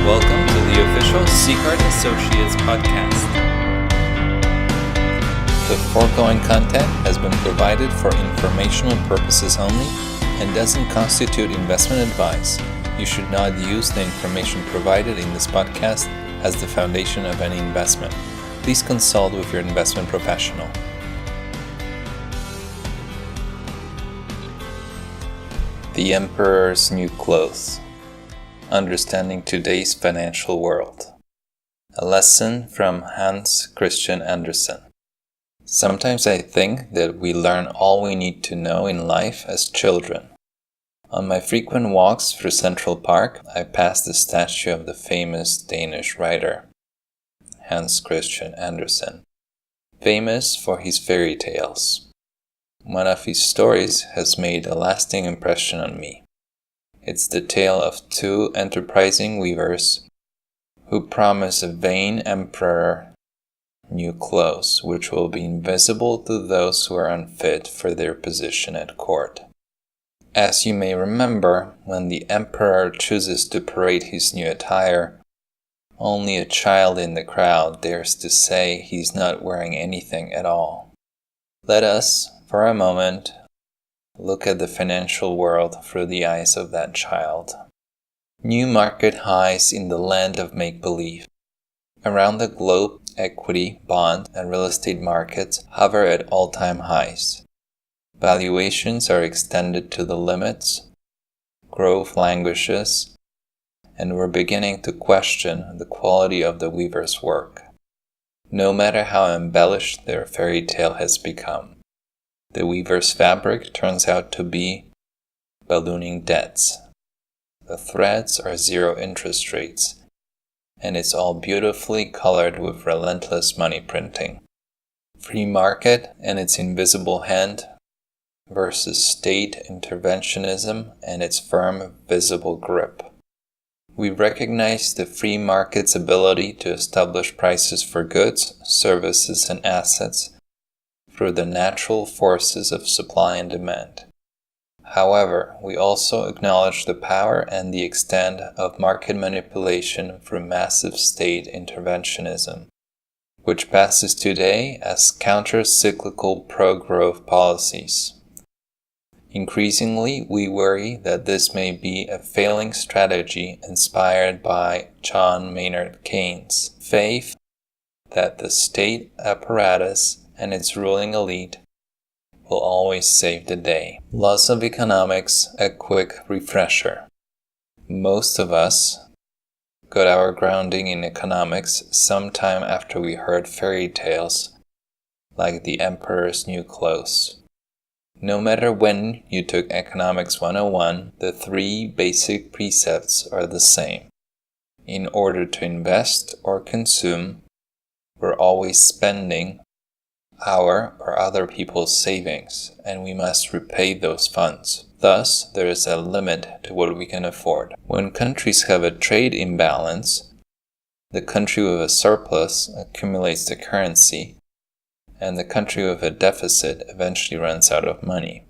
Welcome to the official Seagard Associates podcast. The foregoing content has been provided for informational purposes only and doesn't constitute investment advice. You should not use the information provided in this podcast as the foundation of any investment. Please consult with your investment professional. The Emperor's New Clothes. Understanding Today's Financial World. A lesson from Hans Christian Andersen. Sometimes I think that we learn all we need to know in life as children. On my frequent walks through Central Park, I pass the statue of the famous Danish writer, Hans Christian Andersen, famous for his fairy tales. One of his stories has made a lasting impression on me. It's the tale of two enterprising weavers who promise a vain emperor new clothes which will be invisible to those who are unfit for their position at court. As you may remember, when the emperor chooses to parade his new attire, only a child in the crowd dares to say he's not wearing anything at all. Let us, for a moment, look at the financial world through the eyes of that child. New market highs in the land of make-believe. Around the globe, equity, bond, and real estate markets hover at all-time highs. Valuations are extended to the limits, growth languishes, and we're beginning to question the quality of the weaver's work, no matter how embellished their fairy tale has become. The weaver's fabric turns out to be ballooning debts. The threads are zero interest rates, and it's all beautifully colored with relentless money printing. Free market and its invisible hand versus state interventionism and its firm, visible grip. We recognize the free market's ability to establish prices for goods, services, and assets through the natural forces of supply and demand. However, we also acknowledge the power and the extent of market manipulation through massive state interventionism, which passes today as counter-cyclical pro-growth policies. Increasingly, we worry that this may be a failing strategy inspired by John Maynard Keynes' faith that the state apparatus and its ruling elite will always save the day. Laws of economics, a quick refresher. Most of us got our grounding in economics sometime after we heard fairy tales like The Emperor's New Clothes. No matter when you took Economics 101, the three basic precepts are the same. In order to invest or consume, we're always spending our or other people's savings, and we must repay those funds. Thus, there is a limit to what we can afford. When countries have a trade imbalance, the country with a surplus accumulates the currency, and the country with a deficit eventually runs out of money.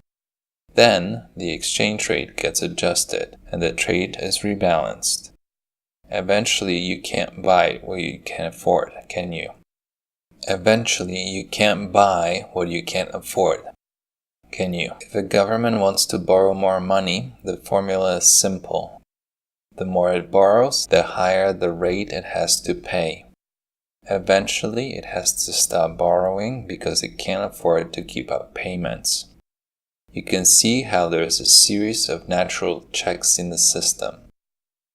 Then, the exchange rate gets adjusted, and the trade is rebalanced. Eventually, you can't buy what you can afford, can you? Eventually, you can't buy what you can't afford, can you? If a government wants to borrow more money, the formula is simple. The more it borrows, the higher the rate it has to pay. Eventually, it has to stop borrowing because it can't afford to keep up payments. You can see how there is a series of natural checks in the system.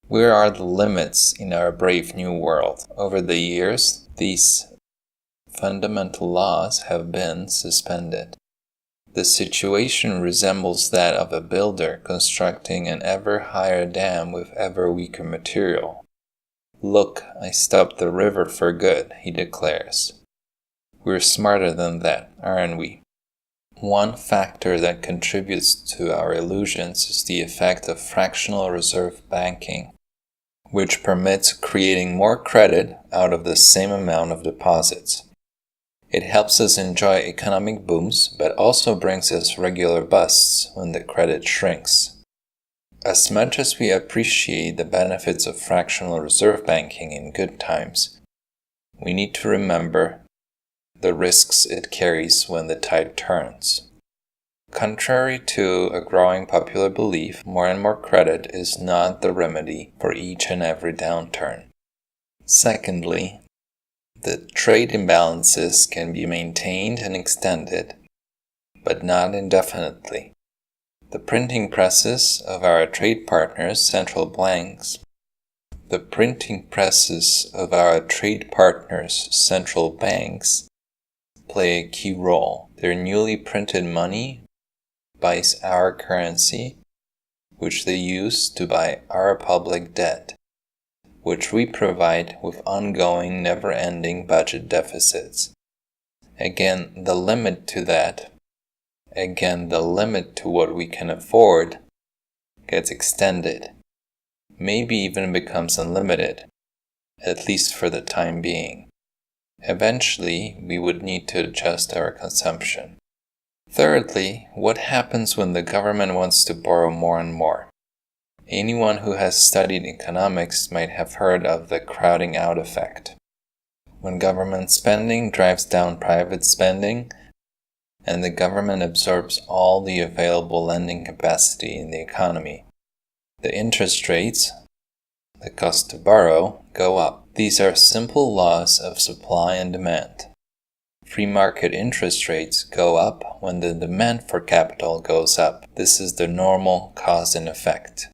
Where are the limits in our brave new world? Over the years, these fundamental laws have been suspended. The situation resembles that of a builder constructing an ever higher dam with ever weaker material. "Look, I stopped the river for good," he declares. We're smarter than that, aren't we? One factor that contributes to our illusions is the effect of fractional reserve banking, which permits creating more credit out of the same amount of deposits. It helps us enjoy economic booms, but also brings us regular busts when the credit shrinks. As much as we appreciate the benefits of fractional reserve banking in good times, we need to remember the risks it carries when the tide turns. Contrary to a growing popular belief, more and more credit is not the remedy for each and every downturn. Secondly, the trade imbalances can be maintained and extended, but not indefinitely. The printing presses of our trade partners' central banks play a key role. Their newly printed money buys our currency, which they use to buy our public debt, which we provide with ongoing, never-ending budget deficits. Again, the limit to what we can afford gets extended, maybe even becomes unlimited, at least for the time being. Eventually, we would need to adjust our consumption. Thirdly, what happens when the government wants to borrow more and more? Anyone who has studied economics might have heard of the crowding out effect. When government spending drives down private spending, and the government absorbs all the available lending capacity in the economy, the interest rates, the cost to borrow, go up. These are simple laws of supply and demand. Free market interest rates go up when the demand for capital goes up. This is the normal cause and effect.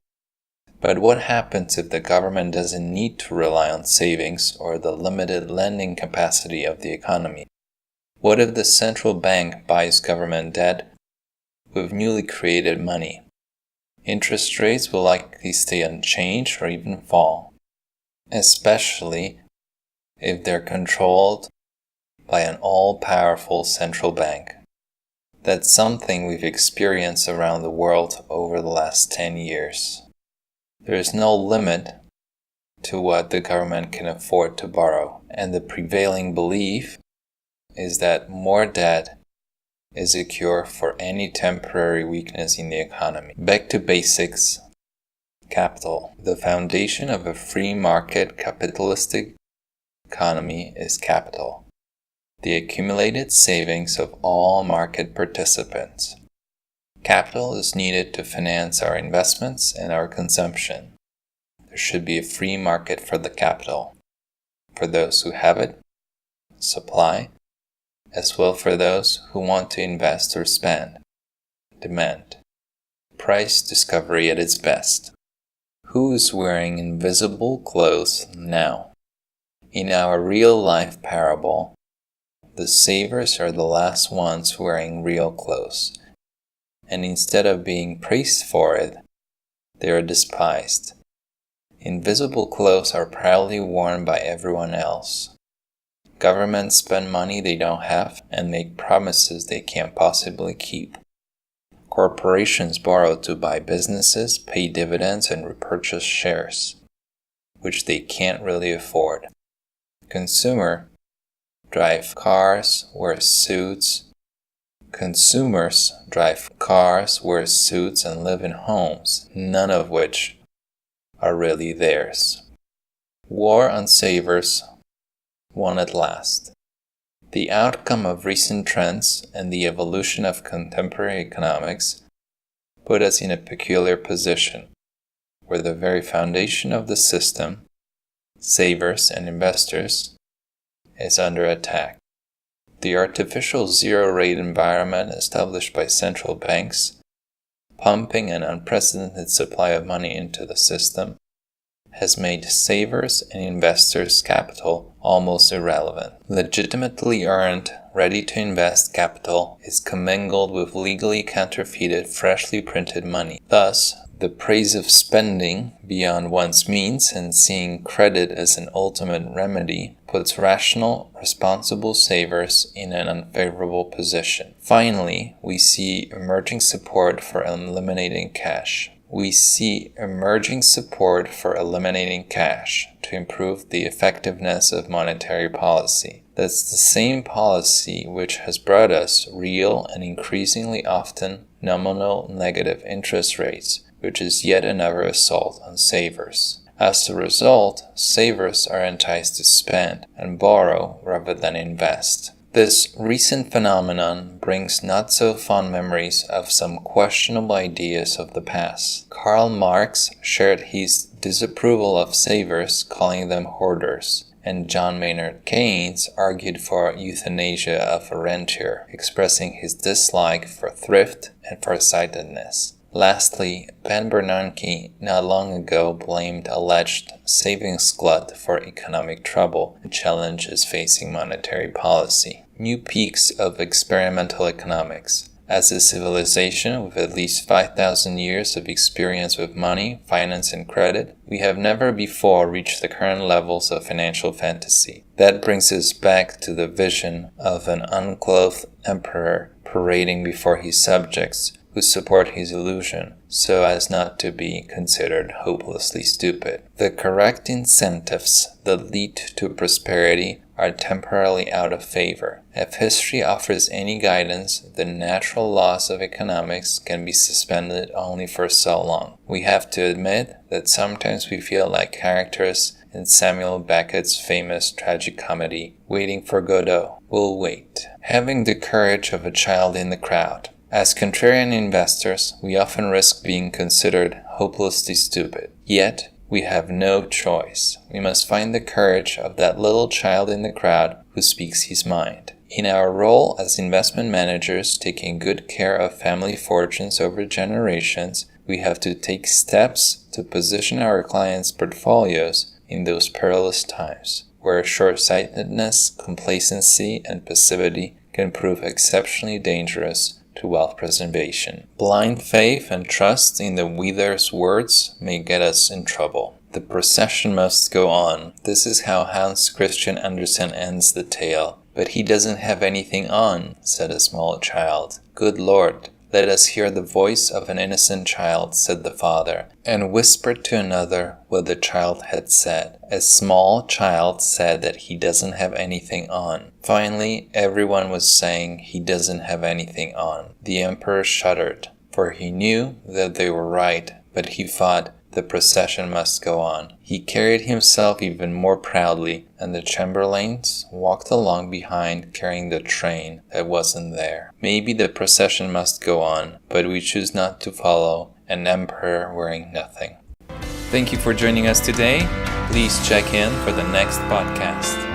But what happens if the government doesn't need to rely on savings or the limited lending capacity of the economy? What if the central bank buys government debt with newly created money? Interest rates will likely stay unchanged or even fall, especially if they're controlled by an all-powerful central bank. That's something we've experienced around the world over the last 10 years. There is no limit to what the government can afford to borrow, and the prevailing belief is that more debt is a cure for any temporary weakness in the economy. Back to basics. Capital. The foundation of a free market capitalistic economy is capital, the accumulated savings of all market participants. Capital is needed to finance our investments and our consumption. There should be a free market for the capital, for those who have it, supply, as well for those who want to invest or spend. Demand. Price discovery at its best. Who is wearing invisible clothes now? In our real-life parable, the savers are the last ones wearing real clothes, and instead of being praised for it, they are despised. Invisible clothes are proudly worn by everyone else. Governments spend money they don't have and make promises they can't possibly keep. Corporations borrow to buy businesses, pay dividends, and repurchase shares, which they can't really afford. Consumers drive cars, wear suits, and live in homes, none of which are really theirs. War on savers won at last. The outcome of recent trends and the evolution of contemporary economics put us in a peculiar position, where the very foundation of the system, savers and investors, is under attack. The artificial zero-rate environment established by central banks, pumping an unprecedented supply of money into the system, has made savers and investors' capital almost irrelevant. Legitimately earned, ready-to-invest capital is commingled with legally counterfeited, freshly printed money. Thus, the praise of spending beyond one's means and seeing credit as an ultimate remedy puts rational, responsible savers in an unfavorable position. Finally, we see emerging support for eliminating cash. to improve the effectiveness of monetary policy. That's the same policy which has brought us real and increasingly often nominal negative interest rates, which is yet another assault on savers. As a result, savers are enticed to spend and borrow rather than invest. This recent phenomenon brings not-so-fond memories of some questionable ideas of the past. Karl Marx shared his disapproval of savers, calling them hoarders, and John Maynard Keynes argued for euthanasia of a rentier, expressing his dislike for thrift and farsightedness. Lastly, Ben Bernanke not long ago blamed alleged savings glut for economic trouble and challenges facing monetary policy. New peaks of experimental economics. As a civilization with at least 5,000 years of experience with money, finance, and credit, we have never before reached the current levels of financial fantasy. That brings us back to the vision of an unclothed emperor parading before his subjects, who support his illusion, so as not to be considered hopelessly stupid. The correct incentives that lead to prosperity are temporarily out of favor. If history offers any guidance, the natural laws of economics can be suspended only for so long. We have to admit that sometimes we feel like characters in Samuel Beckett's famous tragic comedy, Waiting for Godot. We'll wait. Having the courage of a child in the crowd. As contrarian investors, we often risk being considered hopelessly stupid. Yet, we have no choice. We must find the courage of that little child in the crowd who speaks his mind. In our role as investment managers taking good care of family fortunes over generations, we have to take steps to position our clients' portfolios in those perilous times, where short-sightedness, complacency, and passivity can prove exceptionally dangerous to wealth preservation. Blind faith and trust in the Weather's words may get us in trouble. The procession must go on. This is how Hans Christian Andersen ends the tale. But he doesn't have anything on, said a small child. Good Lord, let us hear the voice of an innocent child, said the father, and whispered to another what the child had said. A small child said that he doesn't have anything on. Finally, everyone was saying he doesn't have anything on. The emperor shuddered, for he knew that they were right, but he thought the procession must go on. He carried himself even more proudly, and the chamberlains walked along behind carrying the train that wasn't there. Maybe the procession must go on, but we choose not to follow an emperor wearing nothing. Thank you for joining us today. Please check in for the next podcast.